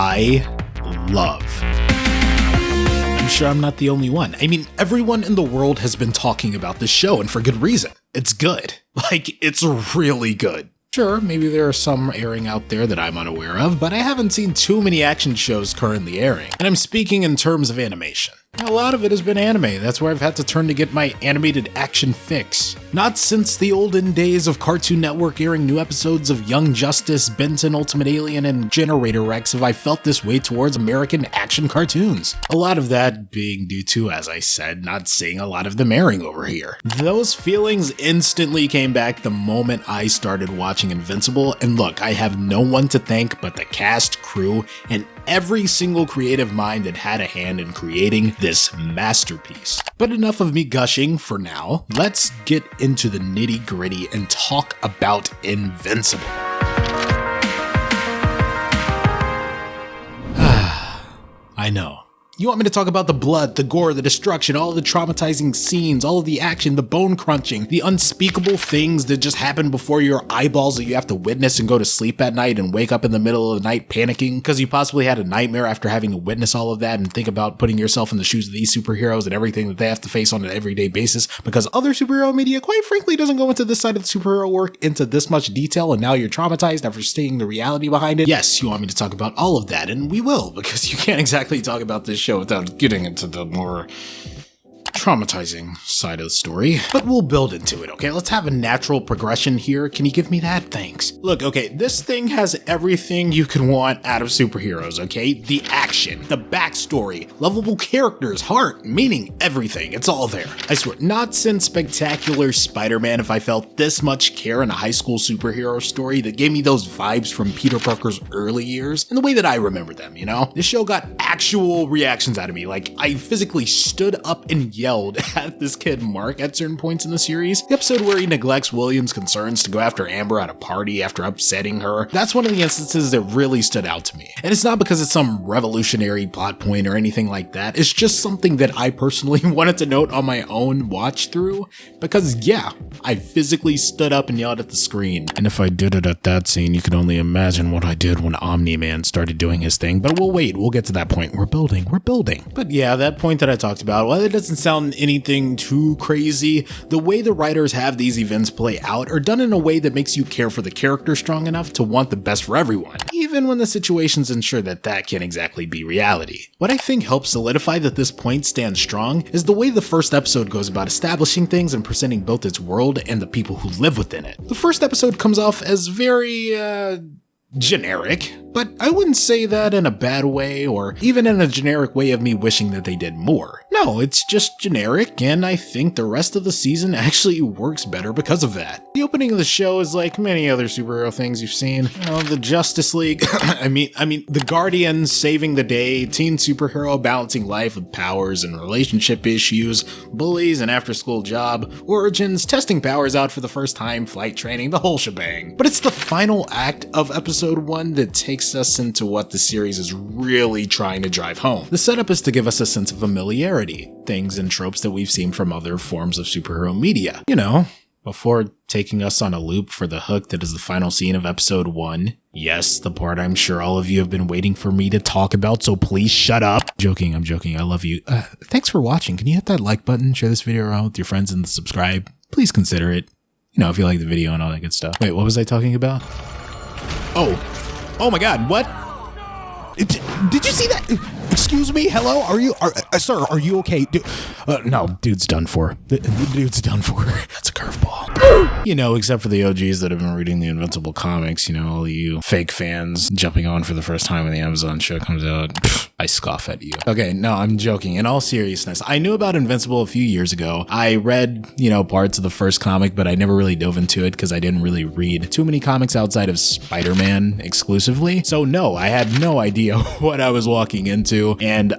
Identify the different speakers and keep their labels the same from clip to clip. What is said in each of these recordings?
Speaker 1: I love. I'm sure I'm not the only one. I mean, everyone in the world has been talking about this show, and for good reason. It's good. Like, it's really good. Sure, maybe there are some airing out there that I'm unaware of, but I haven't seen too many action shows currently airing. And I'm speaking in terms of animation. A lot of it has been anime. That's where I've had to turn to get my animated action fix. Not since the olden days of Cartoon Network airing new episodes of Young Justice, Benton Ultimate Alien, and Generator Rex have I felt this way towards American action cartoons. A lot of that being due to, as I said, not seeing a lot of them airing over here. Those feelings instantly came back the moment I started watching Invincible, and look, I have no one to thank but the cast, crew, and every single creative mind that had a hand in creating this masterpiece. But enough of me gushing for now. Let's get into the nitty-gritty and talk about Invincible. I know. You want me to talk about the blood, the gore, the destruction, all of the traumatizing scenes, all of the action, the bone crunching, the unspeakable things that just happen before your eyeballs that you have to witness and go to sleep at night and wake up in the middle of the night panicking because you possibly had a nightmare after having to witness all of that and think about putting yourself in the shoes of these superheroes and everything that they have to face on an everyday basis because other superhero media, quite frankly, doesn't go into this side of the superhero work into this much detail, and now you're traumatized after seeing the reality behind it. Yes, you want me to talk about all of that, and we will, because you can't exactly talk about this show without getting into the more traumatizing side of the story, but we'll build into it, okay? Let's have a natural progression here. Can you give me that? Thanks. Look, okay, this thing has everything you could want out of superheroes, okay? The action, the backstory, lovable characters, heart, meaning, everything. It's all there. I swear, not since Spectacular Spider-Man have I felt this much care in a high school superhero story that gave me those vibes from Peter Parker's early years in the way that I remember them, you know? This show got actual reactions out of me. Like, I physically stood up and yelled at this kid Mark at certain points in the series. The episode where he neglects William's concerns to go after Amber at a party after upsetting her. That's one of the instances that really stood out to me. And it's not because it's some revolutionary plot point or anything like that. It's just something that I personally wanted to note on my own watch through because, yeah, I physically stood up and yelled at the screen. And if I did it at that scene, you can only imagine what I did when Omni-Man started doing his thing. But we'll wait. We'll get to that point. We're building. But yeah, that point that I talked about, while it doesn't sound anything too crazy, the way the writers have these events play out are done in a way that makes you care for the character strong enough to want the best for everyone, even when the situations ensure that that can't exactly be reality. What I think helps solidify that this point stands strong is the way the first episode goes about establishing things and presenting both its world and the people who live within it. The first episode comes off as very, generic, but I wouldn't say that in a bad way or even in a generic way of me wishing that they did more. No, it's just generic, and I think the rest of the season actually works better because of that. The opening of the show is like many other superhero things you've seen. You know, the Justice League, I mean, the Guardians saving the day, teen superhero balancing life with powers and relationship issues, bullies, an after-school job, origins, testing powers out for the first time, flight training, the whole shebang. But it's the final act of episode 1 that takes us into what the series is really trying to drive home. The setup is to give us a sense of familiarity, things and tropes that we've seen from other forms of superhero media. You know, before taking us on a loop for the hook that is the final scene of episode 1. Yes, the part I'm sure all of you have been waiting for me to talk about, so please shut up. I'm joking, I love you. Thanks for watching. Can you hit that like button, share this video around with your friends, and subscribe? Please consider it. You know, if you like the video and all that good stuff. Wait, what was I talking about? Oh my god, what? Did you see that? Excuse me, hello? Sir, are you okay? No, dude's done for. The dude's done for. That's a curveball. You know, except for the OGs that have been reading the Invincible comics, you know, all you fake fans jumping on for the first time when the Amazon show comes out. I scoff at you. Okay, no, I'm joking. In all seriousness, I knew about Invincible a few years ago. I read, you know, parts of the first comic, but I never really dove into it because I didn't really read too many comics outside of Spider-Man exclusively. So no, I had no idea what I was walking into. And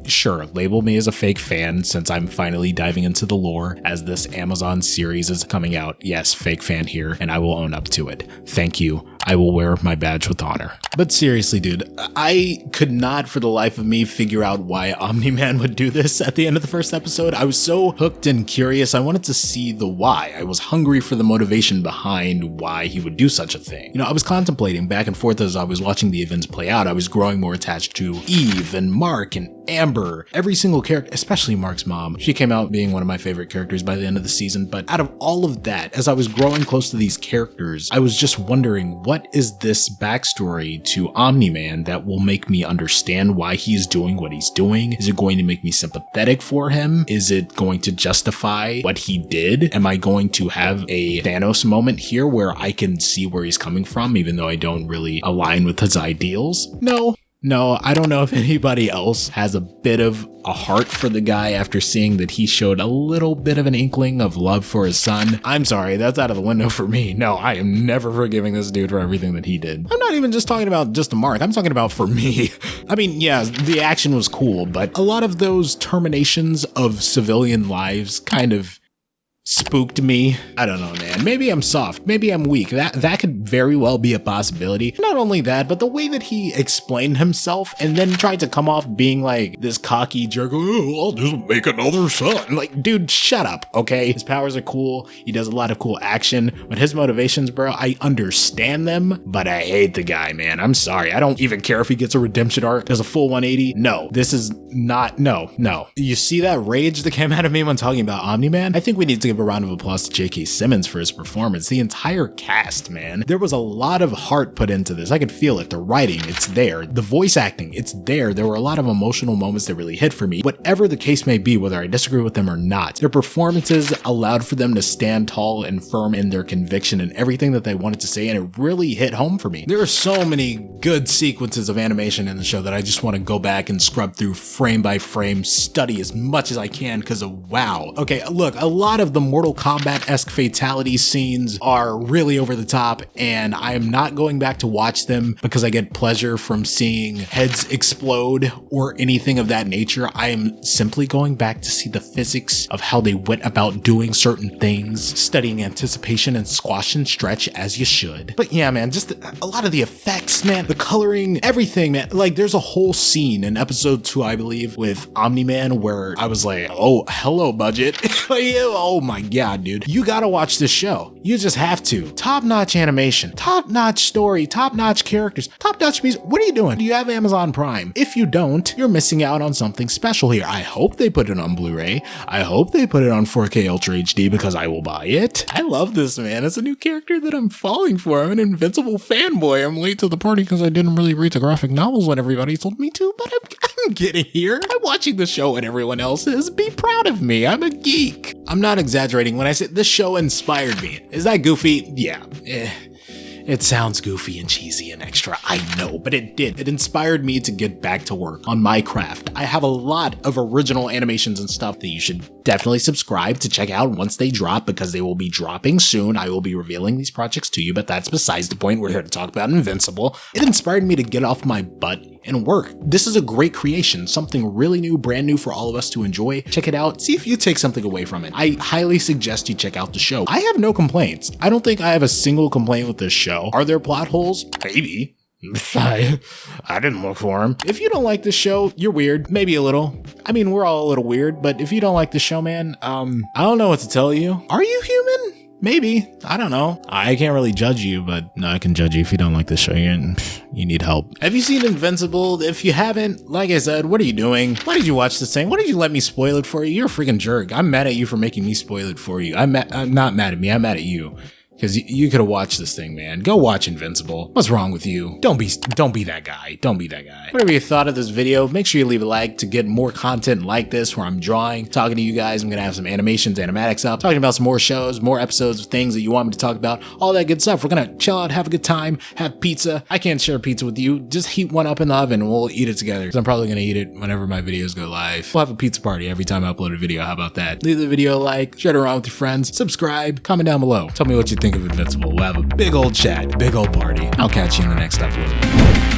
Speaker 1: sure, label me as a fake fan since I'm finally diving into the lore as this Amazon series is coming out. Yes, fake fan here, and I will own up to it. Thank you. I will wear my badge with honor. But seriously, dude, I could not for the life of me figure out why Omni-Man would do this at the end of the first episode. I was so hooked and curious. I wanted to see the why. I was hungry for the motivation behind why he would do such a thing. You know, I was contemplating back and forth as I was watching the events play out. I was growing more attached to Eve and Mark and Amber. Every single character, especially Mark's mom. She came out being one of my favorite characters by the end of the season. But out of all of that, as I was growing close to these characters, I was just wondering, what is this backstory to Omni-Man that will make me understand why he's doing what he's doing? Is it going to make me sympathetic for him? Is it going to justify what he did? Am I going to have a Thanos moment here where I can see where he's coming from, even though I don't really align with his ideals? No, I don't know if anybody else has a bit of a heart for the guy after seeing that he showed a little bit of an inkling of love for his son. I'm sorry, that's out of the window for me. No, I am never forgiving this dude for everything that he did. I'm not even just talking about just Mark, I'm talking about for me. I mean, yeah, the action was cool, but a lot of those terminations of civilian lives kind of spooked me. I don't know, man. Maybe I'm soft. Maybe I'm weak. That could very well be a possibility. Not only that, but the way that he explained himself and then tried to come off being like this cocky jerk. Oh, I'll just make another son. Like, dude, shut up, okay? His powers are cool. He does a lot of cool action. But his motivations, bro, I understand them, but I hate the guy, man. I'm sorry. I don't even care if he gets a redemption arc. Does a full 180. No, this is not, no. You see that rage that came out of me when talking about Omni-Man? I think we need to give a round of applause to J.K. Simmons for his performance. The entire cast, man. There was a lot of heart put into this. I could feel it. The writing, it's there. The voice acting, it's there. There were a lot of emotional moments that really hit for me. Whatever the case may be, whether I disagree with them or not, their performances allowed for them to stand tall and firm in their conviction and everything that they wanted to say, and it really hit home for me. There are so many good sequences of animation in the show that I just want to go back and scrub through frame by frame, study as much as I can because of wow. Okay, look, a lot of the Mortal Kombat-esque fatality scenes are really over the top, and I am not going back to watch them because I get pleasure from seeing heads explode or anything of that nature. I am simply going back to see the physics of how they went about doing certain things, studying anticipation and squash and stretch as you should. But yeah, man, just a lot of the effects, man, the coloring, everything, man. Like, there's a whole scene in episode 2, I believe, with Omni-Man where I was like, oh, hello, budget. Oh my god, dude. You gotta watch this show. You just have to. Top-notch animation, top-notch story, top-notch characters, top-notch music. What are you doing? Do you have Amazon Prime? If you don't, you're missing out on something special here. I hope they put it on Blu-ray. I hope they put it on 4K Ultra HD because I will buy it. I love this, man. It's a new character that I'm falling for. I'm an Invincible fanboy. I'm late to the party because I didn't really read the graphic novels when everybody told me to, but I'm getting here. I'm watching the show when everyone else is. Be proud of me. I'm a geek. I'm not exaggerating when I say this show inspired me. Is that goofy? Yeah. It sounds goofy and cheesy and extra, I know, but it did. It inspired me to get back to work on my craft. I have a lot of original animations and stuff that you should definitely subscribe to check out once they drop, because they will be dropping soon. I will be revealing these projects to you, but that's besides the point. We're here to talk about Invincible. It inspired me to get off my butt and work. This is a great creation, something really new, brand new for all of us to enjoy. Check it out. See if you take something away from it. I highly suggest you check out the show. I have no complaints. I don't think I have a single complaint with this show. Are there plot holes? Maybe. I didn't look for them. If you don't like this show, you're weird. Maybe a little. I mean, we're all a little weird, but if you don't like the show, man, I don't know what to tell you. Are you human? Maybe. I don't know. I can't really judge you, but no, I can judge you if you don't like this show. You need help. Have you seen Invincible? If you haven't, like I said, what are you doing? Why did you watch this thing? Why did you let me spoil it for you? You're a freaking jerk. I'm mad at you for making me spoil it for you. I'm not mad at me. I'm mad at you. Because you could have watched this thing, man. Go watch Invincible. What's wrong with you? Don't be that guy. Don't be that guy. Whatever you thought of this video, make sure you leave a like to get more content like this where I'm drawing, talking to you guys. I'm going to have some animations, animatics up, talking about some more shows, more episodes of things that you want me to talk about, all that good stuff. We're going to chill out, have a good time, have pizza. I can't share pizza with you. Just heat one up in the oven and we'll eat it together. Because I'm probably going to eat it whenever my videos go live. We'll have a pizza party every time I upload a video. How about that? Leave the video a like, share it around with your friends, subscribe, comment down below. Tell me what you think of Invincible. We'll have a big old chat, big old party. I'll catch you in the next upload.